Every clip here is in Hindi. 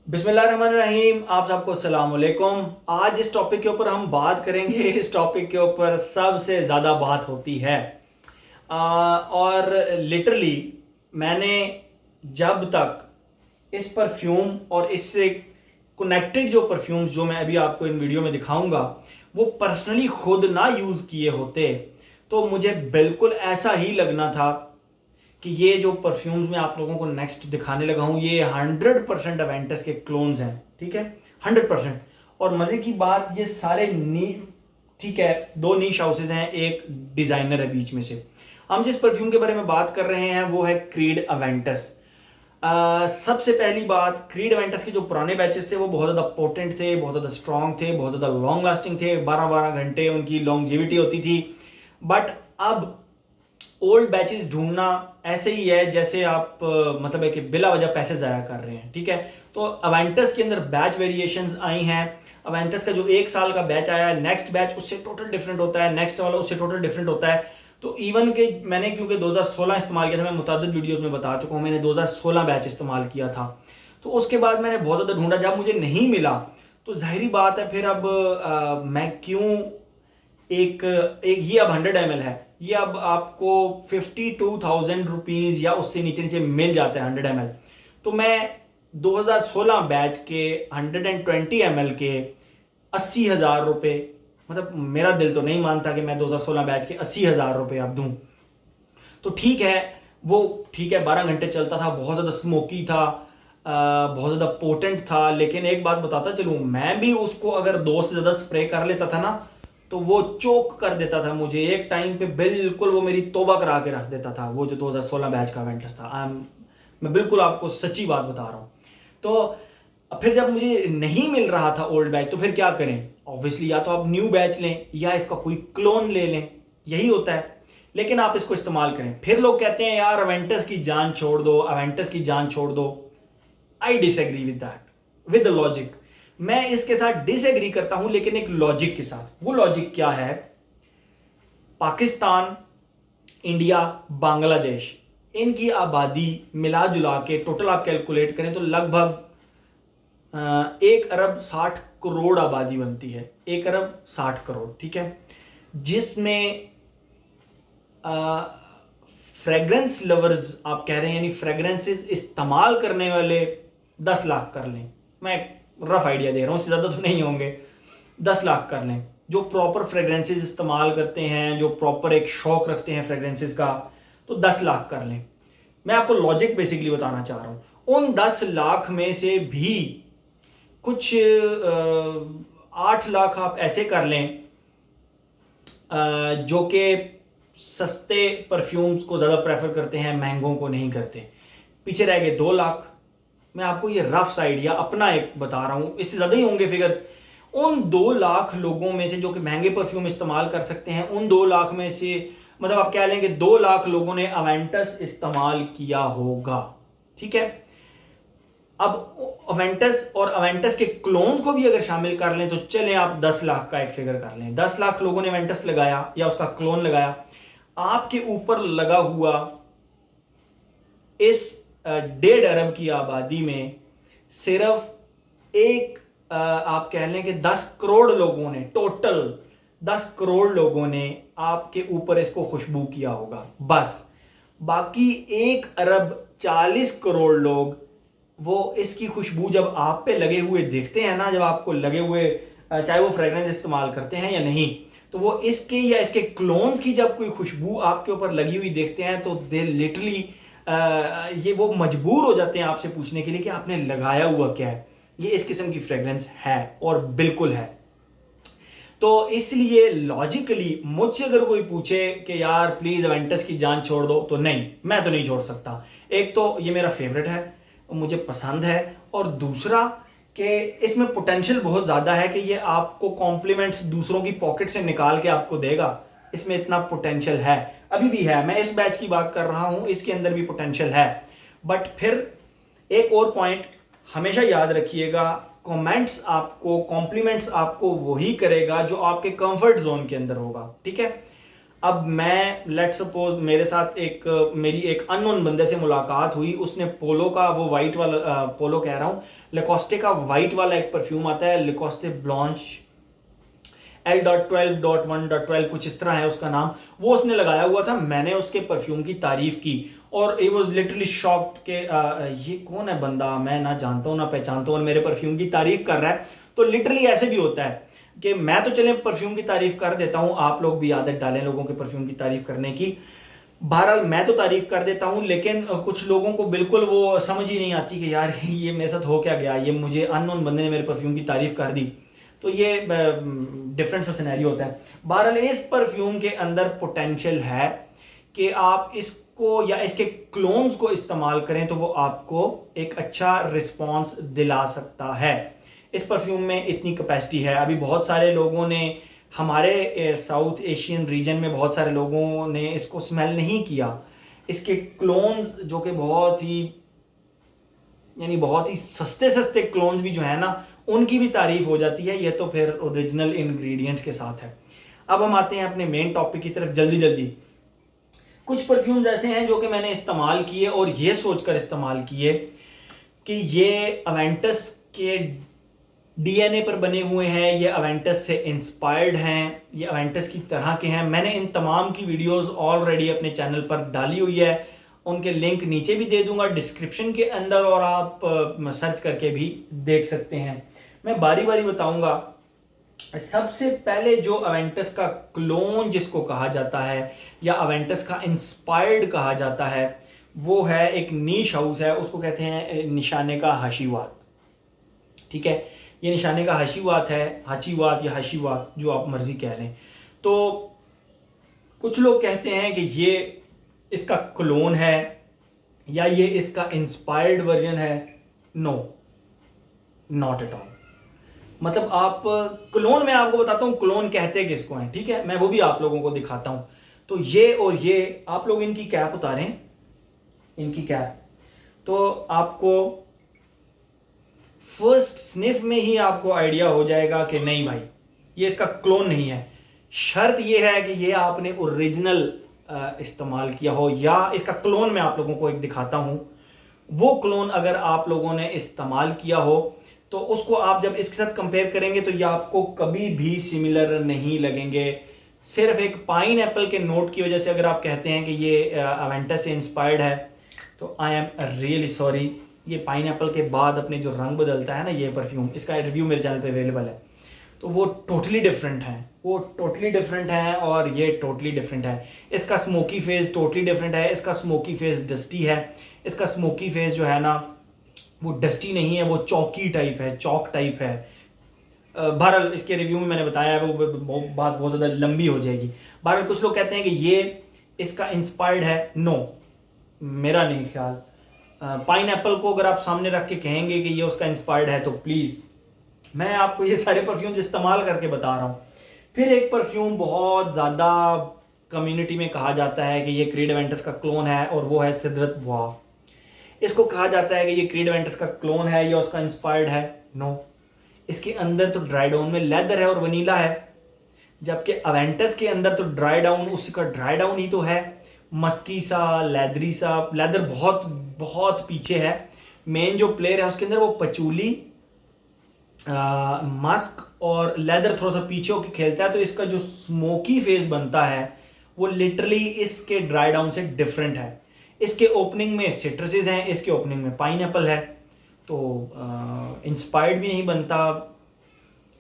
बिस्मिल्लाहिर्रहमानिर्रहीम। आप सबको अस्सलाम वालेकुम। आज इस टॉपिक के ऊपर हम बात करेंगे। इस टॉपिक के ऊपर सबसे ज़्यादा बात होती है और लिटरली मैंने जब तक इस परफ्यूम और इससे कनेक्टेड जो परफ्यूम्स जो मैं अभी आपको इन वीडियो में दिखाऊंगा वो पर्सनली खुद ना यूज़ किए होते तो मुझे बिल्कुल ऐसा ही लगना था कि ये जो परफ्यूम्स मैं आप लोगों को नेक्स्ट दिखाने लगा हूँ ये 100% अवेंटस के क्लोन्स हैं। ठीक है, 100%। और मज़े की बात ये सारे ठीक है, दो नीश हाउसेज हैं, एक डिज़ाइनर है बीच में से। हम जिस परफ्यूम के बारे में बात कर रहे हैं वो है क्रीड अवेंटस। सबसे पहली बात, क्रीड अवेंटस के जो पुराने बैचेस थे वो बहुत ज़्यादा पोटेंट थे, बहुत ज़्यादा स्ट्रॉन्ग थे, बहुत ज़्यादा लॉन्ग लास्टिंग थे, 12-12 घंटे उनकी लॉन्गजिविटी होती थी। बट अब ओल्ड बैचेस ढूंढना ऐसे ही है जैसे आप मतलब है कि बिला वजह पैसे ज़ाया कर रहे हैं। ठीक है, तो अवेंटस के अंदर बैच वेरिएशंस आई हैं। अवेंटस का जो 1 साल का बैच आया है, नेक्स्ट बैच उससे टोटल डिफरेंट होता है, नेक्स्ट वाला उससे टोटल डिफरेंट होता है। तो इवन के मैंने क्योंकि 2016 इस्तेमाल किया था, मैं मुतअद्दिद वीडियोस में बता चुका हूँ, मैंने 2016 बैच इस्तेमाल किया था। तो उसके बाद मैंने बहुत ज़्यादा ढूंढा, जब मुझे नहीं मिला तो जाहिर बात है फिर अब मैं क्यों एक एक ये अब 100 ml है, ये अब आपको 52,000 रुपीज़ या उससे नीचे नीचे मिल जाता है 100 ml। तो मैं 2016 बैच के 120 ml के 80,000 रुपये, मतलब मेरा दिल तो नहीं मानता कि मैं 2016 बैच के 80,000 रुपये अब दूं। तो ठीक है, वो ठीक है, 12 घंटे चलता था, बहुत ज़्यादा स्मोकी था, बहुत ज़्यादा पोटेंट था। लेकिन एक बात बताता चलूँ, मैं भी उसको अगर 2 से ज़्यादा स्प्रे कर लेता था ना तो वो चोक कर देता था मुझे एक टाइम पे, बिल्कुल वो मेरी तौबा करा के रख देता था। वो जो 2016 बैच का वेंटस था, मैं बिल्कुल आपको सच्ची बात बता रहा हूँ। तो फिर जब मुझे नहीं मिल रहा था ओल्ड बैच तो फिर क्या करें? ऑब्वियसली या तो आप न्यू बैच लें या इसका कोई क्लोन ले लें, यही होता है। लेकिन आप इसको इस्तेमाल करें। फिर लोग कहते हैं यार अवेंटस की जान छोड़ दो, अवेंटस की जान छोड़ दो। I disagree with that, with the logic. मैं इसके साथ डिसएग्री करता हूं लेकिन एक लॉजिक के साथ। वो लॉजिक क्या है? पाकिस्तान, इंडिया, बांग्लादेश, इनकी आबादी मिला जुला के टोटल आप कैलकुलेट करें तो लगभग 1 अरब 60 करोड़ आबादी बनती है। 1 अरब 60 करोड़, ठीक है, जिसमें फ्रेग्रेंस लवर्स आप कह रहे हैं, यानी फ्रेग्रेंसेस इस्तेमाल करने वाले 10 लाख कर लें। मैं रफ आइडिया दे रहा हूँ, इससे ज़्यादा तो नहीं होंगे, 10 लाख कर लें जो प्रॉपर फ्रेग्रेंसेस इस्तेमाल करते हैं, जो प्रॉपर एक शौक रखते हैं फ्रेग्रेंसेस का, तो 10 लाख कर लें। मैं आपको लॉजिक बेसिकली बताना चाह रहा हूँ। उन 10 लाख में से भी कुछ 8 लाख आप ऐसे कर लें जो कि सस्ते परफ्यूम्स को ज़्यादा प्रेफर करते हैं, महंगों को नहीं करते। पीछे रह गए 2 लाख। मैं आपको ये रफ सा आइडिया अपना एक बता रहा हूँ, इससे ज़्यादा ही होंगे फिगर्स। उन 2 लाख लोगों में से जो कि महंगे परफ्यूम इस्तेमाल कर सकते हैं, उन 2 लाख में से मतलब आप क्या लेंगे, 2 लाख लोगों ने अवेंटस इस्तेमाल किया होगा। ठीक है, अब अवेंटस और अवेंटस के क्लोन्स को भी अगर शामिल कर लें तो चलें आप 10 लाख का एक फिगर कर लें। 10 लाख लोगों ने अवेंटस लगाया या उसका क्लोन लगाया, आपके ऊपर लगा हुआ इस 1.5 अरब की आबादी में सिर्फ एक आप कह लें कि 10 करोड़ लोगों ने, टोटल 10 करोड़ लोगों ने आपके ऊपर इसको खुशबू किया होगा बस। बाकी 1 अरब 40 करोड़ लोग वो इसकी खुशबू जब आप पे लगे हुए देखते हैं ना, जब आपको लगे हुए चाहे वो फ्रेग्रेंस इस्तेमाल करते हैं या नहीं, तो वो इसके या इसके क्लोन्स की जब कोई खुशबू आपके ऊपर लगी हुई देखते हैं तो दे लिटरली ये वो मजबूर हो जाते हैं आपसे पूछने के लिए कि आपने लगाया हुआ क्या है। ये इस किस्म की फ्रेग्रेंस है और बिल्कुल है। तो इसलिए लॉजिकली मुझसे अगर कोई पूछे कि यार प्लीज अवेंटस की जान छोड़ दो, तो नहीं, मैं तो नहीं छोड़ सकता। एक तो ये मेरा फेवरेट है, मुझे पसंद है, और दूसरा कि इसमें पोटेंशियल बहुत ज़्यादा है कि ये आपको कॉम्प्लीमेंट्स दूसरों की पॉकेट से निकाल के आपको देगा। इसमें इतना पोटेंशियल है, अभी भी है। मैं इस बैच की बात कर रहा हूँ, इसके अंदर भी पोटेंशियल है। बट फिर एक और पॉइंट हमेशा याद रखिएगा, कमेंट्स आपको, कॉम्प्लीमेंट्स आपको वही करेगा जो आपके कंफर्ट जोन के अंदर होगा। ठीक है, अब मैं लेट सपोज मेरे साथ मेरी एक अननोन बंदे से मुलाकात हुई, उसने पोलो का वो वाइट वाला पोलो कह रहा हूँ, लेकोस्टे का वाइट वाला एक परफ्यूम आता है, लेकोस्टे ब्लॉन्च L.12.1.12 कुछ इस तरह है उसका नाम, वो उसने लगाया हुआ था। मैंने उसके परफ्यूम की तारीफ की और it was लिटरली शॉक्ड के ये कौन है बंदा, मैं ना जानता हूँ ना पहचानता हूँ और मेरे परफ्यूम की तारीफ कर रहा है। तो लिटरली ऐसे भी होता है कि मैं तो चले परफ्यूम की तारीफ कर देता हूँ, आप लोग भी आदत डालें लोगों के परफ्यूम की तारीफ करने की। बहरहाल मैं तो तारीफ कर देता हूँ, लेकिन कुछ लोगों को बिल्कुल वो समझ ही नहीं आती कि यार ये मेरे साथ हो क्या गया, ये मुझे अननोन बंदे ने मेरे परफ्यूम की तारीफ कर दी। तो ये डिफरेंट सा सिनेरियो होता है। बहरहाल इस परफ्यूम के अंदर पोटेंशियल है कि आप इसको या इसके क्लोन्स को इस्तेमाल करें तो वो आपको एक अच्छा रिस्पॉन्स दिला सकता है। इस परफ्यूम में इतनी कैपेसिटी है। अभी बहुत सारे लोगों ने हमारे साउथ एशियन रीजन में बहुत सारे लोगों ने इसको स्मेल नहीं किया। इसके क्लोन्स जो कि बहुत ही सस्ते सस्ते क्लोन्स भी जो है ना, उनकी भी तारीफ हो जाती है। ये तो फिर ओरिजिनल इंग्रेडिएंट्स के साथ है। अब हम आते हैं अपने मेन टॉपिक की तरफ जल्दी जल्दी। कुछ परफ्यूम्स ऐसे हैं जो कि मैंने इस्तेमाल किए और ये सोचकर इस्तेमाल किए कि ये अवेंटस के डीएनए पर बने हुए हैं, ये अवेंटस से इंस्पायर्ड हैं, ये अवेंटस की तरह के हैं। मैंने इन तमाम की वीडियोस ऑलरेडी अपने चैनल पर डाली हुई है, उनके लिंक नीचे भी दे दूंगा डिस्क्रिप्शन के अंदर, और आप सर्च करके भी देख सकते हैं। मैं बारी बारी बताऊंगा। सबसे पहले जो अवेंटस का क्लोन जिसको कहा जाता है या अवेंटस का इंस्पायर्ड कहा जाता है, वो है एक नीश हाउस है, उसको कहते हैं निशाने का हाशीवात। ठीक है, ये निशाने का हाशीवात है, हाचीवात या हाशीवात जो आप मर्जी कह लें। तो कुछ लोग कहते हैं कि ये इसका क्लोन है या ये इसका इंस्पायर्ड वर्जन है। No, not at all. मतलब आप क्लोन, मैं आपको बताता हूं क्लोन कहते किसको हैं, ठीक है, मैं वो भी आप लोगों को दिखाता हूं। तो ये और ये, आप लोग इनकी कैप उतारें, इनकी कैप, तो आपको फर्स्ट स्निफ में ही आपको आइडिया हो जाएगा कि नहीं भाई, ये इसका क्लोन नहीं है। शर्त ये है कि ये आपने ओरिजिनल इस्तेमाल किया हो, या इसका क्लोन मैं आप लोगों को एक दिखाता हूं। वो क्लोन अगर आप लोगों ने इस्तेमाल किया हो तो उसको आप जब इसके साथ कंपेयर करेंगे तो ये आपको कभी भी सिमिलर नहीं लगेंगे। सिर्फ एक पाइन एप्पल के नोट की वजह से अगर आप कहते हैं कि ये अवेंटस से इंस्पायर्ड है, तो आई एम रियली सॉरी। ये पाइन एप्पल के बाद अपने जो रंग बदलता है ना ये परफ्यूम, इसका रिव्यू मेरे चैनल पे अवेलेबल है, तो वो टोटली डिफरेंट है, वो टोटली डिफरेंट है और ये टोटली डिफरेंट है। इसका स्मोकी फेस टोटली डिफरेंट है, इसका स्मोकी फेस डस्टी है। इसका स्मोकी फेस जो है ना वो डस्टी नहीं है, वो चौकी टाइप है, चौक टाइप है। बहरहाल इसके रिव्यू में मैंने बताया है, वो बात बहुत ज़्यादा लंबी हो जाएगी। बहरहाल कुछ लोग कहते हैं कि ये इसका इंस्पायर्ड है। नो, मेरा नहीं ख्याल। पाइन एप्पल को अगर आप सामने रख के कहेंगे कि ये उसका इंस्पायर्ड है तो प्लीज़, मैं आपको ये सारे परफ्यूम्स इस्तेमाल करके बता रहा हूँ। फिर एक परफ्यूम बहुत ज़्यादा कम्युनिटी में कहा जाता है कि ये क्रीड एवेंटस का क्लोन है, और वो है सिदरत बुआ। इसको कहा जाता है कि ये क्रीड एवेंटस का क्लोन है या उसका इंस्पायर्ड है। नो, इसके अंदर तो ड्राई डाउन में लेदर है और वनीला है, जबकि अवेंटस के अंदर तो ड्राई डाउन, उसी का ड्राई डाउन ही तो है, मस्की सा, लेदरी सा। लेदर बहुत बहुत पीछे है। मेन जो प्लेयर है उसके अंदर वो पचूली, मस्क और लेदर थोड़ा सा पीछे होकर खेलता है। तो इसका जो स्मोकी फेस बनता है वो लिटरली इसके ड्राई डाउन से डिफरेंट है। इसके ओपनिंग में सिट्रसेस हैं, इसके ओपनिंग में पाइनएप्पल है, तो इंस्पायर्ड भी नहीं बनता।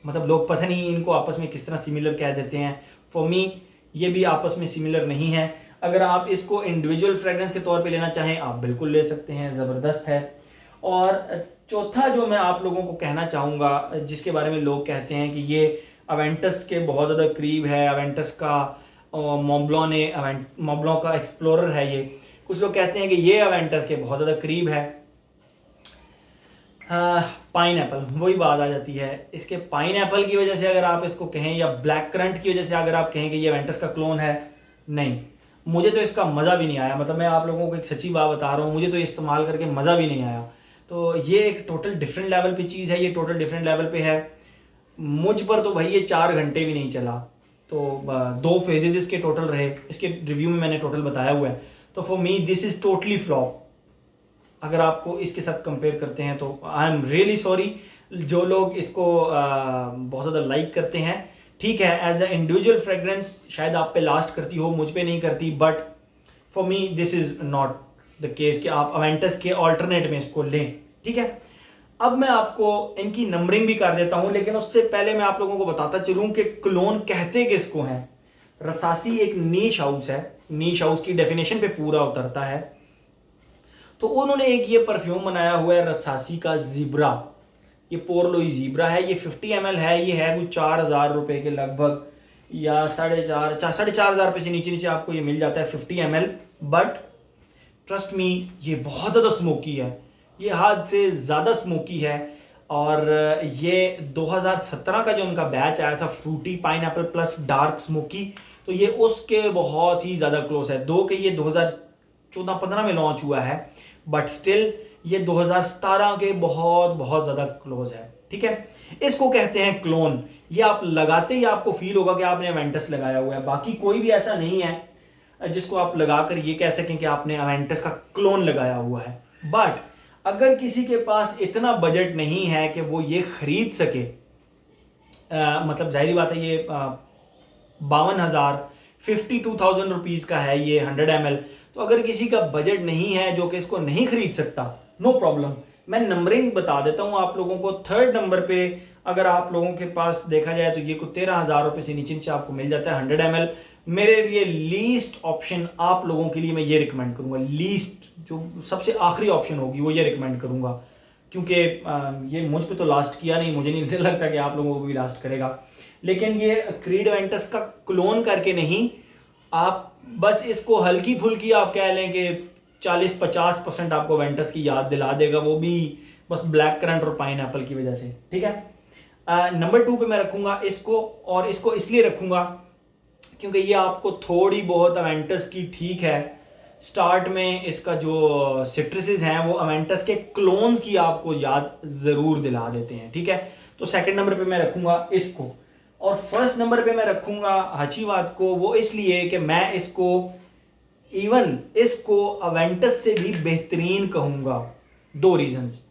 मतलब लोग पता नहीं इनको आपस में किस तरह सिमिलर कह देते हैं। फॉर मी ये भी आपस में सिमिलर नहीं है। अगर आप इसको इंडिविजुअल फ्रेग्रेंस के तौर पे लेना चाहें आप बिल्कुल ले सकते हैं, ज़बरदस्त है। और चौथा जो मैं आप लोगों को कहना चाहूँगा, जिसके बारे में लोग कहते हैं कि ये अवेंटस के बहुत ज़्यादा करीब है, अवेंटस का मोब्लॉ का एक्सप्लोरर है ये। कुछ लोग कहते हैं कि ये अवेंटस के बहुत ज़्यादा करीब है। पाइन एप्पल, वही बात आ जाती है। इसके पाइन एप्पल की वजह से अगर आप इसको कहें, या ब्लैक करंट की वजह से अगर आप कहें कि ये अवेंटस का क्लोन है, नहीं, मुझे तो इसका मज़ा भी नहीं आया। मतलब मैं आप लोगों को एक सच्ची बात बता रहा हूँ, मुझे तो इस्तेमाल करके मज़ा भी नहीं आया। तो ये एक टोटल डिफरेंट लेवल पे चीज़ है, ये टोटल डिफरेंट लेवल पे है। मुझ पर तो भाई ये 4 घंटे भी नहीं चला। तो 2 फेजेस इसके टोटल रहे, इसके रिव्यू में मैंने टोटल बताया हुआ है। तो for me this is totally flop. अगर आपको इसके साथ कंपेयर करते हैं तो आई एम रियली सॉरी। जो लोग इसको बहुत ज़्यादा लाइक करते हैं, ठीक है, एज अ इंडिविजुअल फ्रेगरेंस शायद आप पे लास्ट करती हो, मुझ पे नहीं करती, but for me this is not the case कि आप अवेंटस के ऑल्टरनेट में इसको लें, ठीक है। अब मैं आपको इनकी नंबरिंग भी कर देता हूं, लेकिन उससे पहले मैं आप लोगों को बताता चलूं कि क्लोन कहते किसको हैं। रसासी एक नीश हाउस है, नीश हाउस की डेफिनेशन पे पूरा उतरता है। तो उन्होंने एक ये परफ्यूम बनाया हुआ है रसासी का ज़ीब्रा। ये पोरलोई ज़ीब्रा है, ये 50 ml है, ये है कुछ 4,000 रुपए के लगभग, या 4,500 रुपये से नीचे नीचे आपको ये मिल जाता है 50 ml। बट ट्रस्ट मी, ये बहुत ज़्यादा स्मोकी है, ये हद से ज़्यादा स्मोकी है। और ये 2017 का जो उनका बैच आया था fruity pineapple plus dark smoky, तो ये उसके बहुत ही ज़्यादा क्लोज है। दो कि ये 2014-15 में लॉन्च हुआ है, बट स्टिल ये 2017 के बहुत बहुत ज़्यादा क्लोज है, ठीक है। इसको कहते हैं क्लोन। ये आप लगाते ही आपको फील होगा कि आपने अवेंटस लगाया हुआ है। बाकी कोई भी ऐसा नहीं है जिसको आप लगाकर ये कह सकें कि आपने अवेंटस का क्लोन लगाया हुआ है। बट अगर किसी के पास इतना बजट नहीं है कि वो ये खरीद सके, मतलब जाहिर बात है, ये 52,000 52,000 रुपीज़ का है ये 100 ml। तो अगर किसी का बजट नहीं है जो कि इसको नहीं खरीद सकता, नो प्रॉब्लम, मैं नंबरिंग बता देता हूँ आप लोगों को। 3rd नंबर पे अगर आप लोगों के पास देखा जाए तो ये कुछ 13,000 रुपये से नीचे नीचे आपको मिल जाता है 100 ml। मेरे लिए लीस्ट ऑप्शन आप लोगों के लिए मैं ये रिकमेंड करूँगा, लीस्ट जो सबसे आखिरी ऑप्शन होगी वो ये रिकमेंड करूँगा, क्योंकि ये मुझ पे तो लास्ट किया नहीं, मुझे नहीं लगता कि आप लोगों को भी लास्ट करेगा। लेकिन ये क्रीड अवेंटस का क्लोन करके नहीं, आप बस इसको हल्की फुल्की आप कह लें कि 40-50% आपको अवेंटस की याद दिला देगा, वो भी बस ब्लैक करंट और पाइन एप्पल की वजह से, ठीक है। नंबर 2 पे मैं रखूँगा इसको, और इसको इसलिए रखूँगा क्योंकि ये आपको थोड़ी बहुत अवेंटस की, ठीक है, स्टार्ट में इसका जो सिट्रसेस हैं वो अवेंटस के क्लोन्स की आपको याद ज़रूर दिला देते हैं, ठीक है। तो 2nd नंबर पे मैं रखूँगा इसको, और 1st नंबर पे मैं रखूँगा हाचीवाद को। वो इसलिए कि मैं इसको इवन इसको अवेंटस से भी बेहतरीन कहूँगा। 2 रीजंस।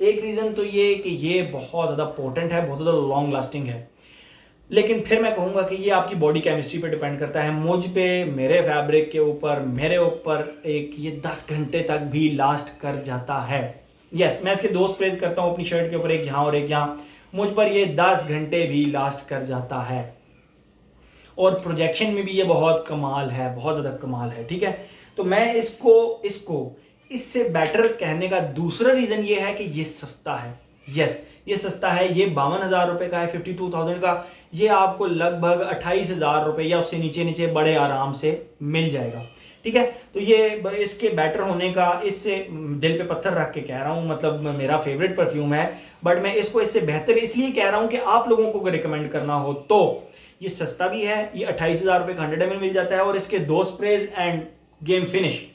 एक रीज़न तो ये कि ये बहुत ज़्यादा पोटेंट है, बहुत ज़्यादा लॉन्ग लास्टिंग है। लेकिन फिर मैं कहूँगा कि ये आपकी बॉडी केमिस्ट्री पे डिपेंड करता है। मुझ पे, मेरे फैब्रिक के ऊपर, मेरे ऊपर एक ये 10 घंटे तक भी लास्ट कर जाता है। यस, मैं इसके 2 स्प्रेज करता हूँ अपनी शर्ट के ऊपर, एक यहाँ और एक यहाँ। मुझ पर ये 10 घंटे भी लास्ट कर जाता है, और प्रोजेक्शन में भी ये बहुत कमाल है, बहुत ज़्यादा कमाल है, ठीक है। तो मैं इसको इससे बेटर कहने का दूसरा रीज़न ये है कि ये सस्ता है। यस, ये सस्ता है, ये 52,000 रुपये का है, 52,000 का। ये आपको लगभग 28,000 रुपये या उससे नीचे नीचे बड़े आराम से मिल जाएगा, ठीक है। तो ये इसके बेटर होने का, इससे दिल पे पत्थर रख के कह रहा हूँ, मतलब मेरा फेवरेट परफ्यूम है, बट मैं इसको इससे बेहतर इसलिए कह रहा हूँ कि आप लोगों को अगर रिकमेंड करना हो तो ये सस्ता भी है। ये 28,000 रुपये का 100 ml मिल जाता है, और इसके 2 स्प्रेज एंड गेम फिनिश।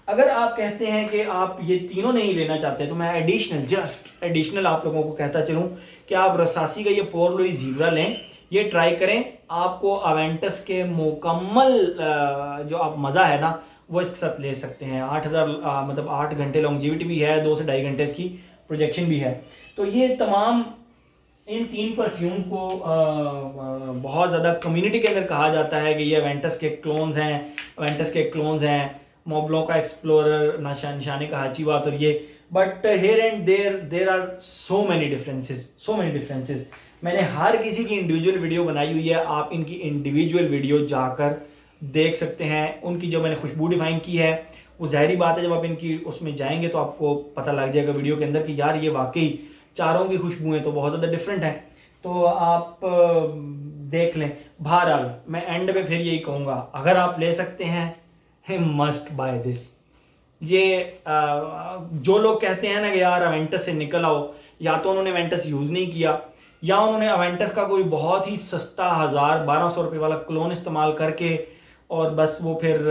अगर आप कहते हैं कि आप ये तीनों नहीं लेना चाहते, तो मैं एडिशनल आप लोगों को कहता चलूँ कि आप रसासी का ये पोरलोई ज़ीब्रा लें, ये ट्राई करें। आपको अवेंटस के मुकम्मल जो आप मज़ा है ना, वो इसके साथ ले सकते हैं। 8,000 मतलब 8 घंटे लॉन्जिविटी भी है, 2 से 2.5 घंटे इसकी प्रोजेक्शन भी है। तो ये तमाम इन 3 परफ्यूम को बहुत ज़्यादा कम्युनिटी के अंदर कहा जाता है कि ये अवेंटस के क्लोन्स हैं, मोब्लों का एक्सप्लोरर, निशाने का हाचीवात, और ये। But here and there are so many differences. मैंने हर किसी की इंडिविजुअल वीडियो बनाई हुई है, आप इनकी इंडिविजुअल वीडियो जाकर देख सकते हैं। उनकी जो मैंने खुशबू डिफाइन की है, वो ज़ाहिरी बात है जब आप इनकी उसमें जाएंगे तो आपको पता लग जाएगा वीडियो के अंदर कि यार ये वाकई चारों की खुशबुएँ तो बहुत ज़्यादा डिफरेंट हैं। तो आप देख लें। बहरहाल मैं एंड पे फिर यही कहूँगा, अगर आप ले सकते हैं, मस्ट बाय दिस। ये जो लोग कहते हैं ना कि यार अवेंटस से निकल आओ, या तो उन्होंने अवेंटस यूज़ नहीं किया, या उन्होंने अवेंटस का कोई बहुत ही सस्ता 1,000-1,200 रुपये वाला क्लोन इस्तेमाल करके, और बस वो फिर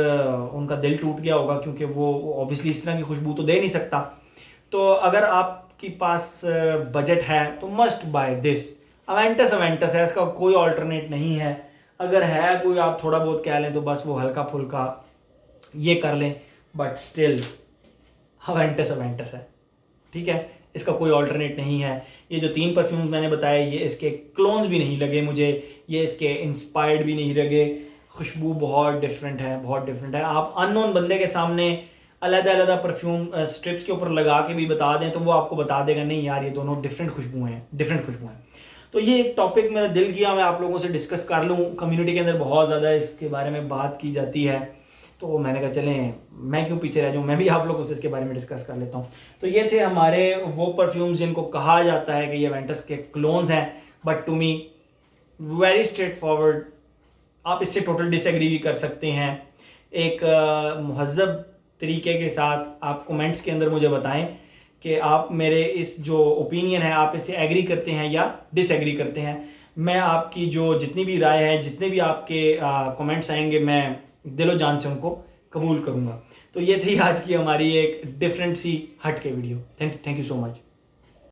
उनका दिल टूट गया होगा, क्योंकि वो ऑब्वियसली इस तरह की खुशबू तो दे नहीं सकता। तो अगर आपके पास बजट है तो मस्ट बाय दिस। अवेंटस अवेंटस है, इसका कोई ऑल्टरनेट नहीं है। अगर है कोई आप थोड़ा बहुत कह लें तो बस वो हल्का फुल्का ये कर लें, बट स्टिल अवेंटस अवेंटस है, ठीक है। इसका कोई ऑल्टरनेट नहीं है। ये जो 3 परफ्यूम्स मैंने बताए ये इसके क्लोन्स भी नहीं लगे मुझे, ये इसके इंस्पायर्ड भी नहीं लगे। खुशबू बहुत डिफरेंट है, बहुत डिफरेंट है। आप अननोन बंदे के सामने अलग-अलग परफ्यूम स्ट्रिप्स के ऊपर लगा के भी बता दें तो वो आपको बता देगा नहीं यार ये दोनों डिफरेंट खुशबू हैं, डिफरेंट खुशबू हैं। तो ये एक टॉपिक मेरा दिल किया मैं आप लोगों से डिस्कस कर लूँ। कम्युनिटी के अंदर बहुत ज़्यादा इसके बारे में बात की जाती है, तो मैंने कहा चलें मैं क्यों पीछे रह जाऊँ, मैं भी आप लोगों से इसके बारे में डिस्कस कर लेता हूँ। तो ये थे हमारे वो परफ्यूम्स जिनको कहा जाता है कि ये वेंटस के क्लोन्स हैं, but to me very straight forward. आप इससे टोटल डिसएग्री भी कर सकते हैं। एक महज़ब तरीके के साथ आप कमेंट्स के अंदर मुझे बताएं कि आप मेरे इस जो ओपिनियन है आप इससे एग्री करते हैं या डिसएग्री करते हैं। मैं आपकी जो जितनी भी राय है, जितने भी आपके कमेंट्स आएंगे, मैं दिलो जान से उनको कबूल करूँगा। तो ये थी आज की हमारी एक डिफरेंट सी हट के video. Thank you so much.